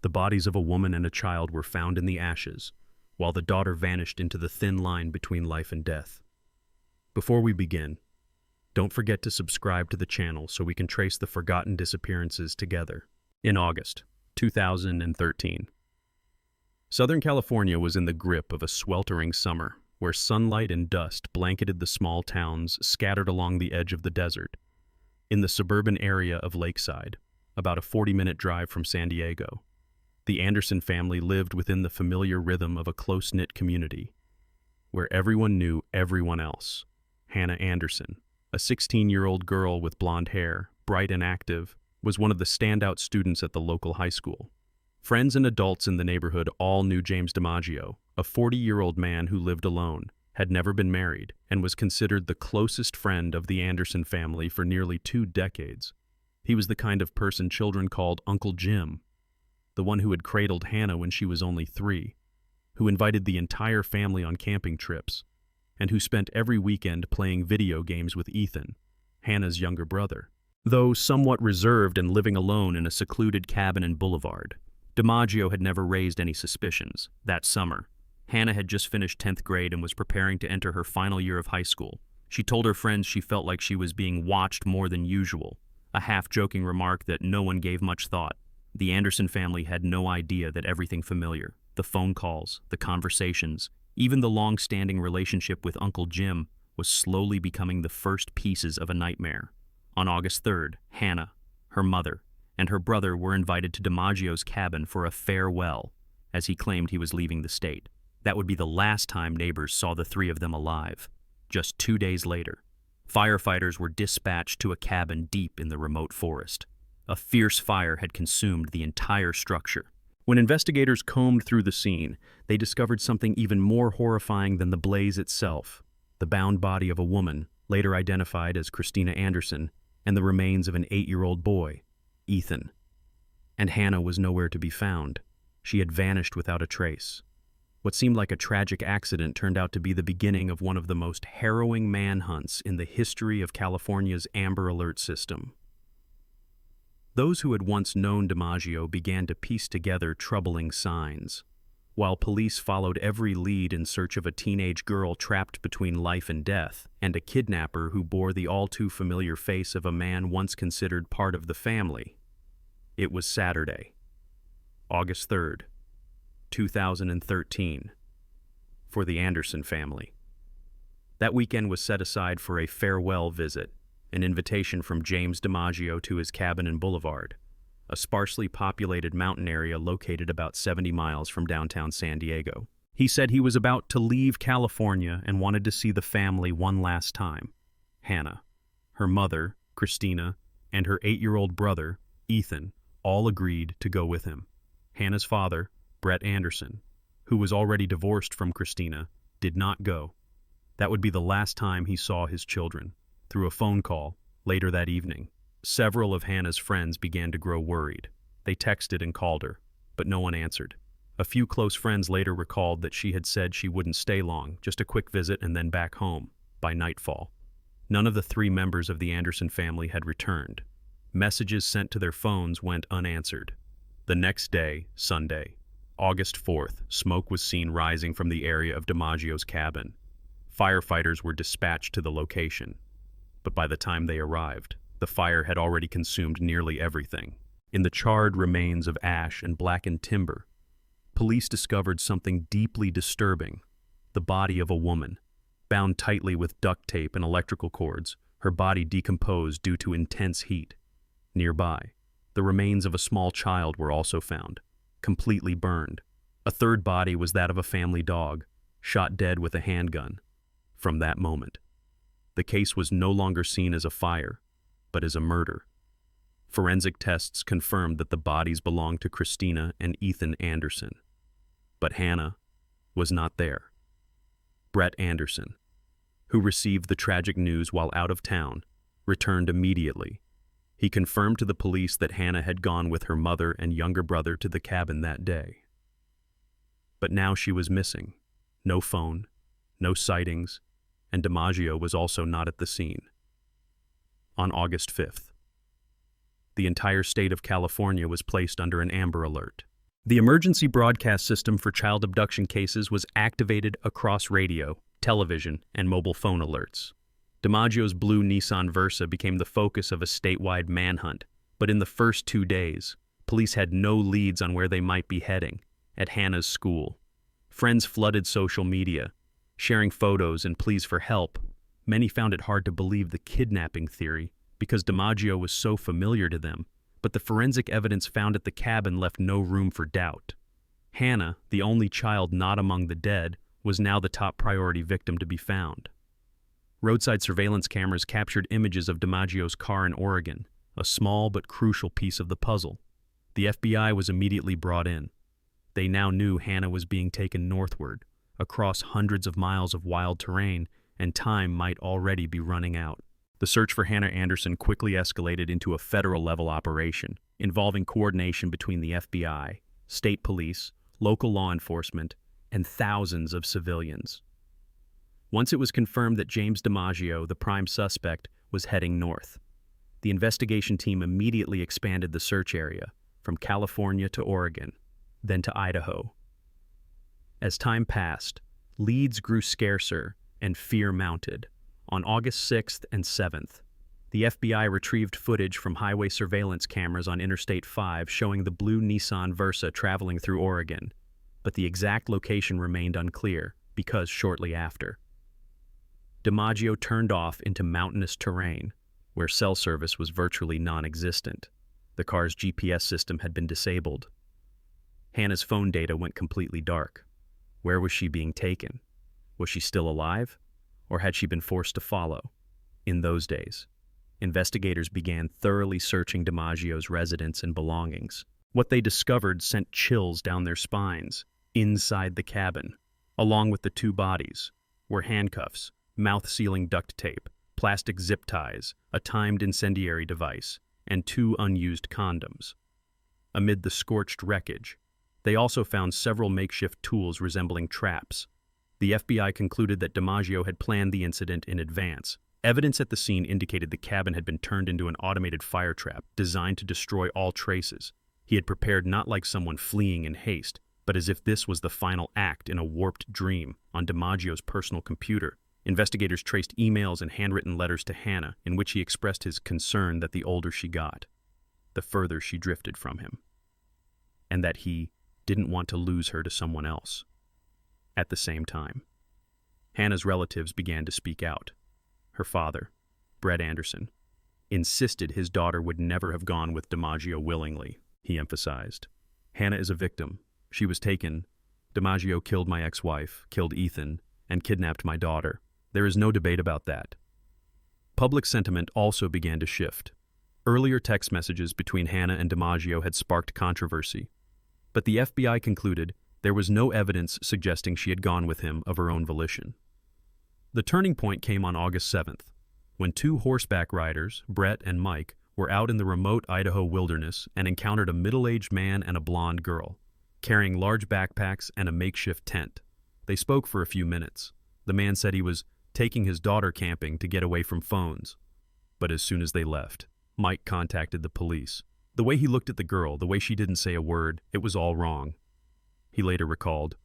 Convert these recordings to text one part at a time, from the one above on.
The bodies of a woman and a child were found in the ashes, while the daughter vanished into the thin line between life and death. Before we begin, don't forget to subscribe to the channel so we can trace the forgotten disappearances together. In August 2013, Southern California was in the grip of a sweltering summer, where sunlight and dust blanketed the small towns scattered along the edge of the desert. In the suburban area of Lakeside, about a 40-minute drive from San Diego, the Anderson family lived within the familiar rhythm of a close-knit community, where everyone knew everyone else. Hannah Anderson, a 16-year-old girl with blonde hair, bright and active, was one of the standout students at the local high school. Friends and adults in the neighborhood all knew James DiMaggio, a 40-year-old man who lived alone, had never been married, and was considered the closest friend of the Anderson family for nearly 2 decades. He was the kind of person children called Uncle Jim, the one who had cradled Hannah when she was only 3, who invited the entire family on camping trips, and who spent every weekend playing video games with Ethan, Hannah's younger brother. Though somewhat reserved and living alone in a secluded cabin in Boulevard, DiMaggio had never raised any suspicions. That summer, Hannah had just finished 10th grade and was preparing to enter her final year of high school. She told her friends she felt like she was being watched more than usual, a half-joking remark that no one gave much thought. The Anderson family had no idea that everything familiar, the phone calls, the conversations, even the long-standing relationship with Uncle Jim, was slowly becoming the first pieces of a nightmare. On August 3rd, Hannah, her mother, and her brother were invited to DiMaggio's cabin for a farewell, as he claimed he was leaving the state. That would be the last time neighbors saw the 3 of them alive. Just 2 days later, firefighters were dispatched to a cabin deep in the remote forest. A fierce fire had consumed the entire structure. When investigators combed through the scene, they discovered something even more horrifying than the blaze itself: the bound body of a woman, later identified as Christina Anderson, and the remains of an 8-year-old boy, Ethan. And Hannah was nowhere to be found. She had vanished without a trace. What seemed like a tragic accident turned out to be the beginning of one of the most harrowing manhunts in the history of California's Amber Alert system. Those who had once known DiMaggio began to piece together troubling signs. While police followed every lead in search of a teenage girl trapped between life and death, and a kidnapper who bore the all-too-familiar face of a man once considered part of the family, it was Saturday, August 3rd, 2013, for the Anderson family. That weekend was set aside for a farewell visit, an invitation from James DiMaggio to his cabin in Boulevard, a sparsely populated mountain area located about 70 miles from downtown San Diego. He said he was about to leave California and wanted to see the family one last time. Hannah, her mother, Christina, and her 8-year-old brother, Ethan, all agreed to go with him. Hannah's father, Brett Anderson, who was already divorced from Christina, did not go. That would be the last time he saw his children. Through a phone call, later that evening, several of Hannah's friends began to grow worried. They texted and called her, but no one answered. A few close friends later recalled that she had said she wouldn't stay long, just a quick visit and then back home, by nightfall. None of the 3 members of the Anderson family had returned. Messages sent to their phones went unanswered. The next day, Sunday, August 4th, smoke was seen rising from the area of DiMaggio's cabin. Firefighters were dispatched to the location, but by the time they arrived, the fire had already consumed nearly everything. In the charred remains of ash and blackened timber, police discovered something deeply disturbing: the body of a woman, bound tightly with duct tape and electrical cords, her body decomposed due to intense heat. Nearby, the remains of a small child were also found, completely burned. A third body was that of a family dog, shot dead with a handgun. From that moment, the case was no longer seen as a fire, but as a murder. Forensic tests confirmed that the bodies belonged to Christina and Ethan Anderson. But Hannah was not there. Brett Anderson, who received the tragic news while out of town, returned immediately. He confirmed to the police that Hannah had gone with her mother and younger brother to the cabin that day. But now she was missing. No phone, no sightings, and DiMaggio was also not at the scene. On August 5th, the entire state of California was placed under an Amber Alert. The emergency broadcast system for child abduction cases was activated across radio, television, and mobile phone alerts. DiMaggio's blue Nissan Versa became the focus of a statewide manhunt, but in the first 2 days, police had no leads on where they might be heading, at Hannah's school. Friends flooded social media, sharing photos and pleas for help. Many found it hard to believe the kidnapping theory because DiMaggio was so familiar to them, but the forensic evidence found at the cabin left no room for doubt. Hannah, the only child not among the dead, was now the top priority victim to be found. Roadside surveillance cameras captured images of DiMaggio's car in Oregon, a small but crucial piece of the puzzle. The FBI was immediately brought in. They now knew Hannah was being taken northward, across hundreds of miles of wild terrain, and time might already be running out. The search for Hannah Anderson quickly escalated into a federal-level operation, involving coordination between the FBI, state police, local law enforcement, and thousands of civilians. Once it was confirmed that James DiMaggio, the prime suspect, was heading north, the investigation team immediately expanded the search area, from California to Oregon, then to Idaho. As time passed, leads grew scarcer and fear mounted. On August 6th and 7th, the FBI retrieved footage from highway surveillance cameras on Interstate 5 showing the blue Nissan Versa traveling through Oregon, but the exact location remained unclear because shortly after, DiMaggio turned off into mountainous terrain where cell service was virtually non-existent. The car's GPS system had been disabled. Hannah's phone data went completely dark. Where was she being taken? Was she still alive? Or had she been forced to follow? In those days, investigators began thoroughly searching DiMaggio's residence and belongings. What they discovered sent chills down their spines. Inside the cabin, along with the 2 bodies, were handcuffs, mouth-sealing duct tape, plastic zip ties, a timed incendiary device, and 2 unused condoms. Amid the scorched wreckage, they also found several makeshift tools resembling traps. The FBI concluded that DiMaggio had planned the incident in advance. Evidence at the scene indicated the cabin had been turned into an automated fire trap designed to destroy all traces. He had prepared not like someone fleeing in haste, but as if this was the final act in a warped dream. On DiMaggio's personal computer, investigators traced emails and handwritten letters to Hannah in which he expressed his concern that the older she got, the further she drifted from him, and that he didn't want to lose her to someone else. At the same time, Hannah's relatives began to speak out. Her father, Brett Anderson, insisted his daughter would never have gone with DiMaggio willingly. He emphasized, "Hannah is a victim. She was taken. DiMaggio killed my ex-wife, killed Ethan, and kidnapped my daughter. There is no debate about that." Public sentiment also began to shift. Earlier text messages between Hannah and DiMaggio had sparked controversy, but the FBI concluded there was no evidence suggesting she had gone with him of her own volition. The turning point came on August 7th, when 2 horseback riders, Brett and Mike, were out in the remote Idaho wilderness and encountered a middle-aged man and a blonde girl, carrying large backpacks and a makeshift tent. They spoke for a few minutes. The man said he was taking his daughter camping to get away from phones. But as soon as they left, Mike contacted the police. The way he looked at the girl, the way she didn't say a word, it was all wrong. He later recalled,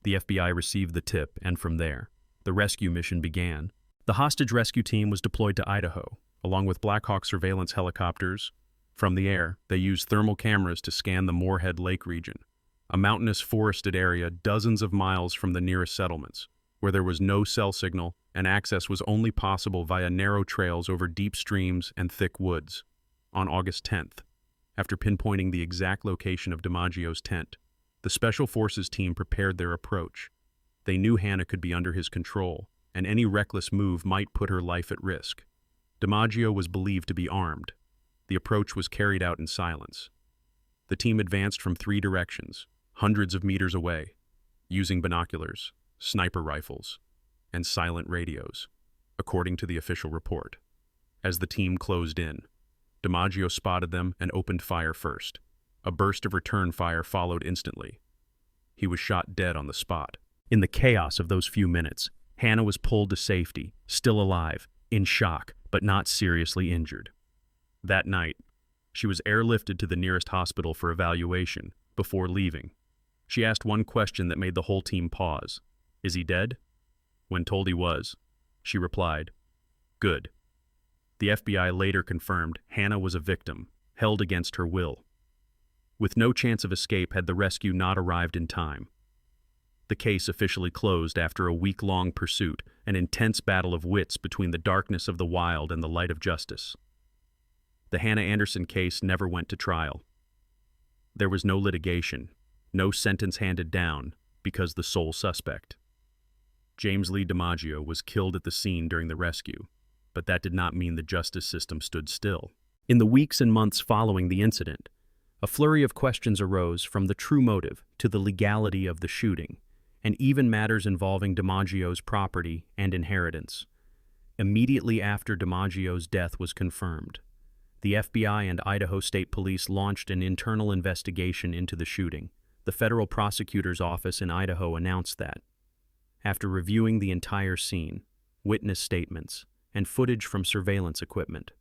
the FBI received the tip, and from there, the rescue mission began. The hostage rescue team was deployed to Idaho, along with Black Hawk surveillance helicopters. From the air, they used thermal cameras to scan the Moorhead Lake region, a mountainous forested area dozens of miles from the nearest settlements, where there was no cell signal and access was only possible via narrow trails over deep streams and thick woods. On August 10th, after pinpointing the exact location of DiMaggio's tent, the Special Forces team prepared their approach. They knew Hannah could be under his control, and any reckless move might put her life at risk. DiMaggio was believed to be armed. The approach was carried out in silence. The team advanced from 3 directions, hundreds of meters away, using binoculars, sniper rifles, and silent radios, according to the official report. As the team closed in, DiMaggio spotted them and opened fire first. A burst of return fire followed instantly. He was shot dead on the spot. In the chaos of those few minutes, Hannah was pulled to safety, still alive, in shock, but not seriously injured. That night, she was airlifted to the nearest hospital for evaluation, before leaving. She asked one question that made the whole team pause. "Is he dead?" When told he was, she replied, "Good." The FBI later confirmed Hannah was a victim, held against her will. With no chance of escape had the rescue not arrived in time. The case officially closed after a week-long pursuit, an intense battle of wits between the darkness of the wild and the light of justice. The Hannah Anderson case never went to trial. There was no litigation, no sentence handed down, because the sole suspect, James Lee DiMaggio, was killed at the scene during the rescue, but that did not mean the justice system stood still. In the weeks and months following the incident, a flurry of questions arose, from the true motive to the legality of the shooting, and even matters involving DiMaggio's property and inheritance. Immediately after DiMaggio's death was confirmed, the FBI and Idaho State Police launched an internal investigation into the shooting. The federal prosecutor's office in Idaho announced that, after reviewing the entire scene, witness statements, and footage from surveillance equipment,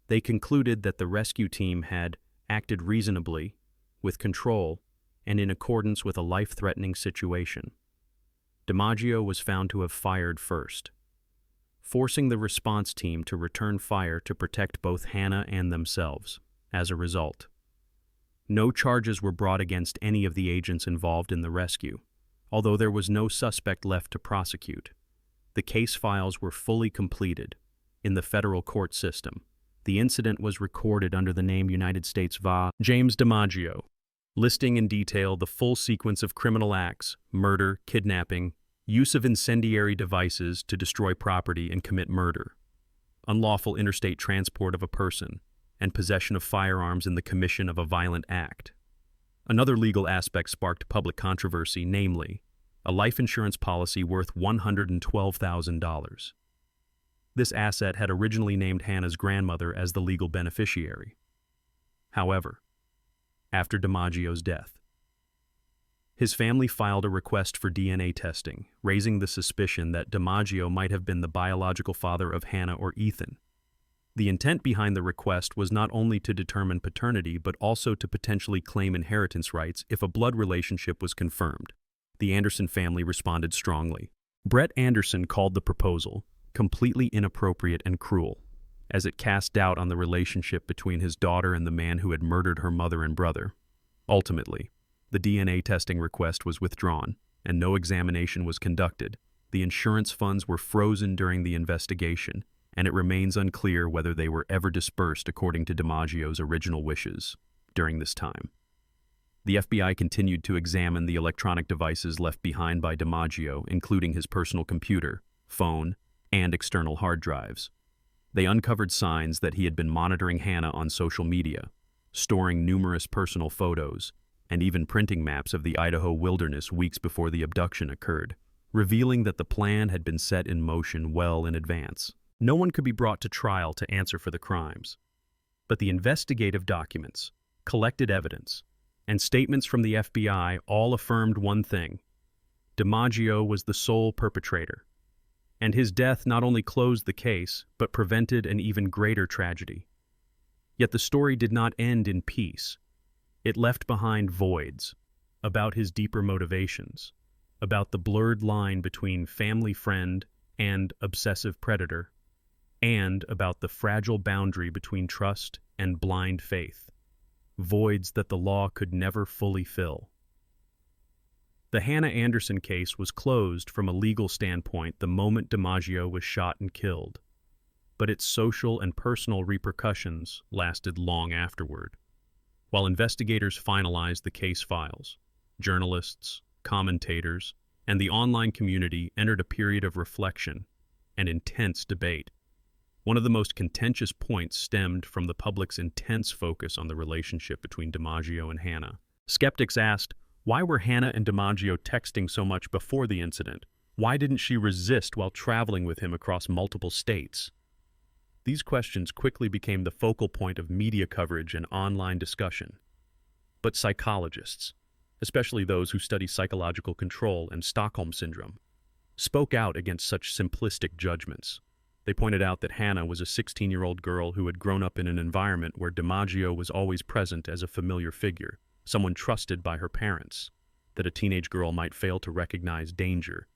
they concluded that the rescue team had acted reasonably, with control, and in accordance with a life-threatening situation. DiMaggio was found to have fired first, forcing the response team to return fire to protect both Hannah and themselves. As a result, no charges were brought against any of the agents involved in the rescue, although there was no suspect left to prosecute. The case files were fully completed in the federal court system. The incident was recorded under the name United States v. James DiMaggio, listing in detail the full sequence of criminal acts: murder, kidnapping, use of incendiary devices to destroy property and commit murder, unlawful interstate transport of a person, and possession of firearms in the commission of a violent act. Another legal aspect sparked public controversy, namely, a life insurance policy worth $112,000. This asset had originally named Hannah's grandmother as the legal beneficiary. However, after DiMaggio's death, his family filed a request for DNA testing, raising the suspicion that DiMaggio might have been the biological father of Hannah or Ethan. The intent behind the request was not only to determine paternity, but also to potentially claim inheritance rights if a blood relationship was confirmed. The Anderson family responded strongly. Brett Anderson called the proposal completely inappropriate and cruel, as it cast doubt on the relationship between his daughter and the man who had murdered her mother and brother. Ultimately, the DNA testing request was withdrawn, and no examination was conducted. The insurance funds were frozen during the investigation, and it remains unclear whether they were ever dispersed according to DiMaggio's original wishes. During this time, the FBI continued to examine the electronic devices left behind by DiMaggio, including his personal computer, phone, and external hard drives. They uncovered signs that he had been monitoring Hannah on social media, storing numerous personal photos, and even printing maps of the Idaho wilderness weeks before the abduction occurred, revealing that the plan had been set in motion well in advance. No one could be brought to trial to answer for the crimes, but the investigative documents, collected evidence, and statements from the FBI all affirmed one thing: DiMaggio was the sole perpetrator, and his death not only closed the case, but prevented an even greater tragedy. Yet the story did not end in peace. It left behind voids about his deeper motivations, about the blurred line between family friend and obsessive predator, and about the fragile boundary between trust and blind faith, voids that the law could never fully fill. The Hannah Anderson case was closed from a legal standpoint the moment DiMaggio was shot and killed, but its social and personal repercussions lasted long afterward. While investigators finalized the case files, journalists, commentators, and the online community entered a period of reflection and intense debate. One of the most contentious points stemmed from the public's intense focus on the relationship between DiMaggio and Hannah. Skeptics asked, why were Hannah and DiMaggio texting so much before the incident? Why didn't she resist while traveling with him across multiple states? These questions quickly became the focal point of media coverage and online discussion. But psychologists, especially those who study psychological control and Stockholm Syndrome, spoke out against such simplistic judgments. They pointed out that Hannah was a 16-year-old girl who had grown up in an environment where DiMaggio was always present as a familiar figure. someone trusted by her parents. That a teenage girl might fail to recognize danger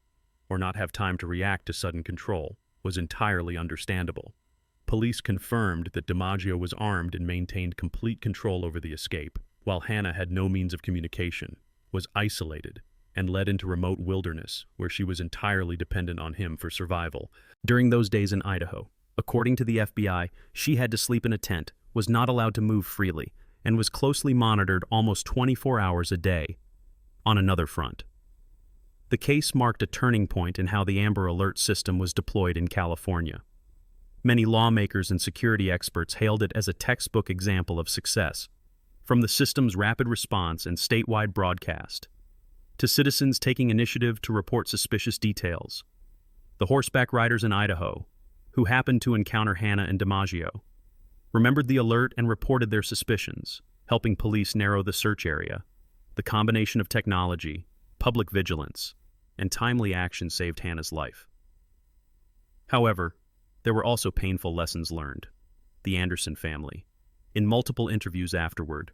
or not have time to react to sudden control was entirely understandable. Police confirmed that DiMaggio was armed and maintained complete control over the escape, while Hannah had no means of communication, was isolated, and led into remote wilderness where she was entirely dependent on him for survival. During those days in Idaho, according to the FBI, she had to sleep in a tent, was not allowed to move freely, and was closely monitored almost 24 hours a day. On another front, the case marked a turning point in how the Amber Alert system was deployed in California. Many lawmakers and security experts hailed it as a textbook example of success, from the system's rapid response and statewide broadcast, to citizens taking initiative to report suspicious details. The horseback riders in Idaho, who happened to encounter Hannah and DiMaggio, remembered the alert and reported their suspicions, helping police narrow the search area. The combination of technology, public vigilance, and timely action saved Hannah's life. However, there were also painful lessons learned. The Anderson family, in multiple interviews afterward,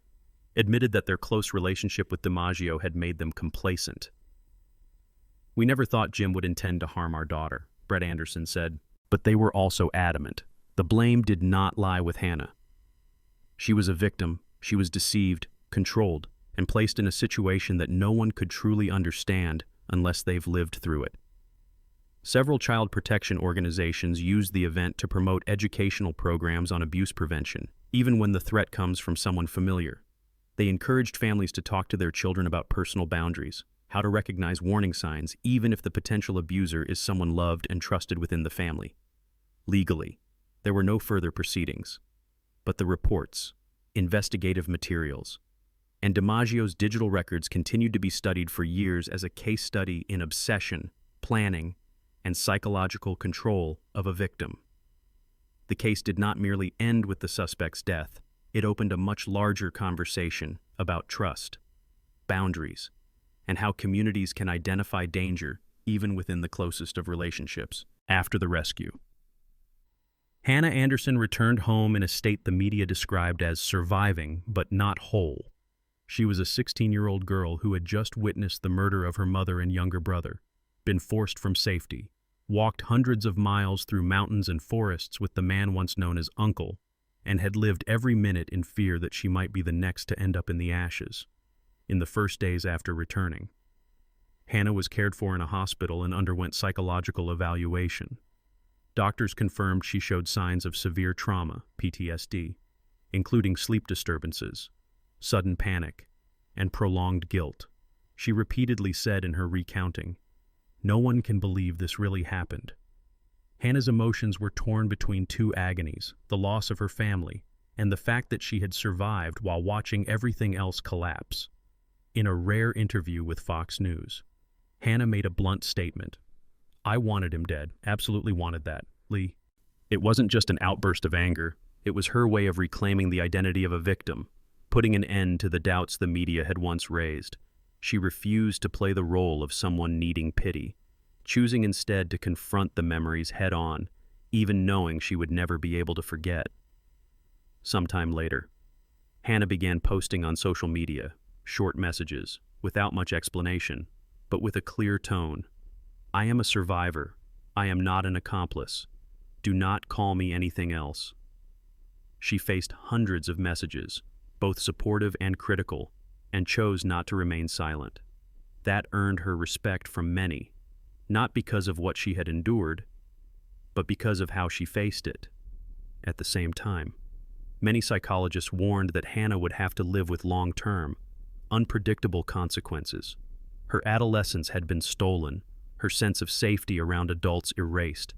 admitted that their close relationship with DiMaggio had made them complacent. "We never thought Jim would intend to harm our daughter," Brett Anderson said, but they were also adamant. The blame did not lie with Hannah. She was a victim, she was deceived, controlled, and placed in a situation that no one could truly understand unless they've lived through it. Several child protection organizations used the event to promote educational programs on abuse prevention, even when the threat comes from someone familiar. They encouraged families to talk to their children about personal boundaries, how to recognize warning signs, even if the potential abuser is someone loved and trusted within the family. Legally, there were no further proceedings, but the reports, investigative materials, and DiMaggio's digital records continued to be studied for years as a case study in obsession, planning, and psychological control of a victim. The case did not merely end with the suspect's death. It opened a much larger conversation about trust, boundaries, and how communities can identify danger even within the closest of relationships. After the rescue, Hannah Anderson returned home in a state the media described as surviving but not whole. She was a 16-year-old girl who had just witnessed the murder of her mother and younger brother, been forced from safety, walked hundreds of miles through mountains and forests with the man once known as Uncle, and had lived every minute in fear that she might be the next to end up in the ashes. In the first days after returning, Hannah was cared for in a hospital and underwent psychological evaluation. Doctors confirmed she showed signs of severe trauma, PTSD, including sleep disturbances, sudden panic, and prolonged guilt. She repeatedly said in her recounting, "No one can believe this really happened." Hannah's emotions were torn between two agonies, the loss of her family and the fact that she had survived while watching everything else collapse. In a rare interview with Fox News, Hannah made a blunt statement. "I wanted him dead, absolutely wanted that, Lee." It wasn't just an outburst of anger, it was her way of reclaiming the identity of a victim, putting an end to the doubts the media had once raised. She refused to play the role of someone needing pity, choosing instead to confront the memories head-on, even knowing she would never be able to forget. Sometime later, Hannah began posting on social media, short messages, without much explanation, but with a clear tone. "I am a survivor. I am not an accomplice. Do not call me anything else." She faced hundreds of messages, both supportive and critical, and chose not to remain silent. That earned her respect from many, not because of what she had endured, but because of how she faced it. At the same time, many psychologists warned that Hannah would have to live with long-term, unpredictable consequences. Her adolescence had been stolen, her sense of safety around adults erased,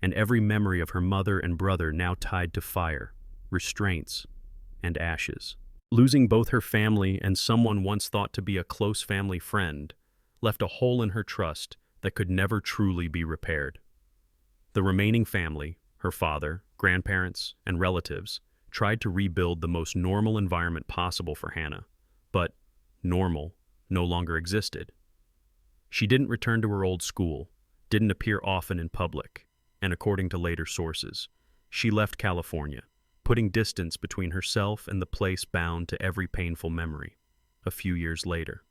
and every memory of her mother and brother now tied to fire, restraints, and ashes. Losing both her family and someone once thought to be a close family friend left a hole in her trust that could never truly be repaired. The remaining family, her father, grandparents, and relatives, tried to rebuild the most normal environment possible for Hannah, but normal no longer existed. She didn't return to her old school, didn't appear often in public, and according to later sources, she left California, putting distance between herself and the place bound to every painful memory. a few years later.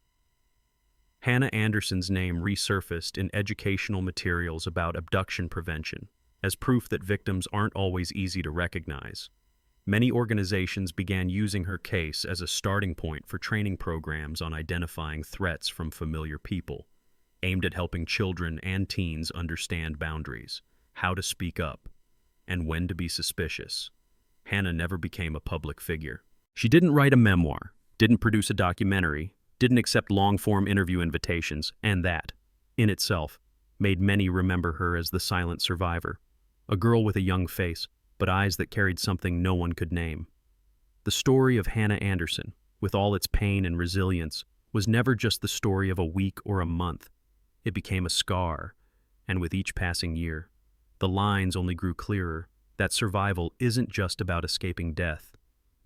Hannah Anderson's name resurfaced in educational materials about abduction prevention, as proof that victims aren't always easy to recognize. Many organizations began using her case as a starting point for training programs on identifying threats from familiar people, aimed at helping children and teens understand boundaries, how to speak up, and when to be suspicious. Hannah never became a public figure. She didn't write a memoir, didn't produce a documentary, didn't accept long-form interview invitations, and that, in itself, made many remember her as the silent survivor, a girl with a young face, but eyes that carried something no one could name. The story of Hannah Anderson, with all its pain and resilience, was never just the story of a week or a month. It became a scar, and with each passing year, the lines only grew clearer that survival isn't just about escaping death,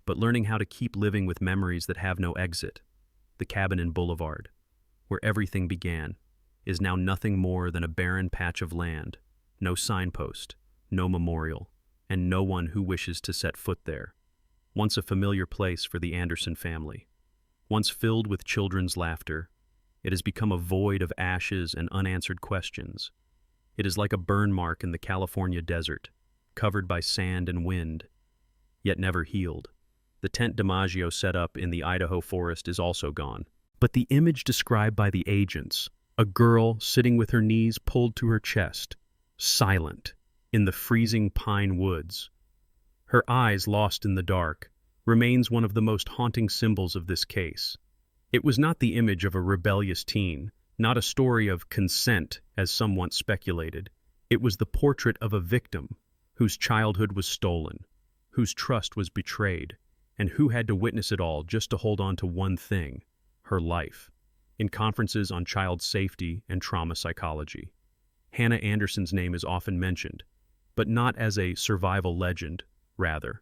but learning how to keep living with memories that have no exit. The cabin in Boulevard, where everything began, is now nothing more than a barren patch of land, no signpost, no memorial, and no one who wishes to set foot there. Once a familiar place for the Anderson family, once filled with children's laughter, it has become a void of ashes and unanswered questions. It is like a burn mark in the California desert, covered by sand and wind, yet never healed. The tent DiMaggio set up in the Idaho forest is also gone. But the image described by the agents, a girl sitting with her knees pulled to her chest, silent, in the freezing pine woods, her eyes lost in the dark, remains one of the most haunting symbols of this case. It was not the image of a rebellious teen, not a story of consent, as some once speculated. It was the portrait of a victim whose childhood was stolen, whose trust was betrayed, and who had to witness it all just to hold on to one thing, her life. In conferences on child safety and trauma psychology, Hannah Anderson's name is often mentioned, but not as a survival legend, rather,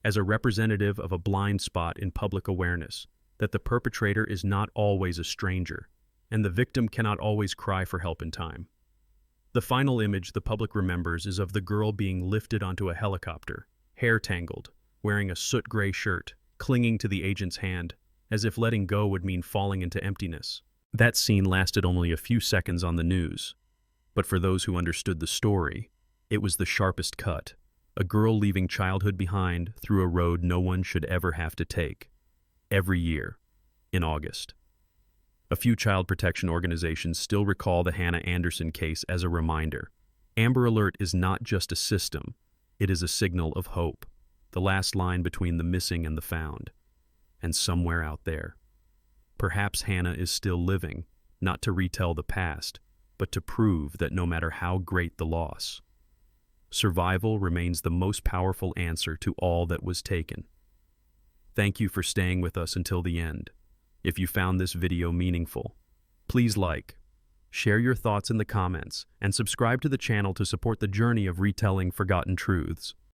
as a representative of a blind spot in public awareness that the perpetrator is not always a stranger, and the victim cannot always cry for help in time. The final image the public remembers is of the girl being lifted onto a helicopter, hair tangled, wearing a soot-gray shirt, clinging to the agent's hand, as if letting go would mean falling into emptiness. That scene lasted only a few seconds on the news, but for those who understood the story, it was the sharpest cut, a girl leaving childhood behind through a road no one should ever have to take. Every year, in August. A few child protection organizations still recall the Hannah Anderson case as a reminder. Amber Alert is not just a system, it is a signal of hope, the last line between the missing and the found. And somewhere out there, perhaps Hannah is still living, not to retell the past, but to prove that no matter how great the loss, survival remains the most powerful answer to all that was taken. Thank you for staying with us until the end. If you found this video meaningful, please like, share your thoughts in the comments, and subscribe to the channel to support the journey of retelling forgotten truths.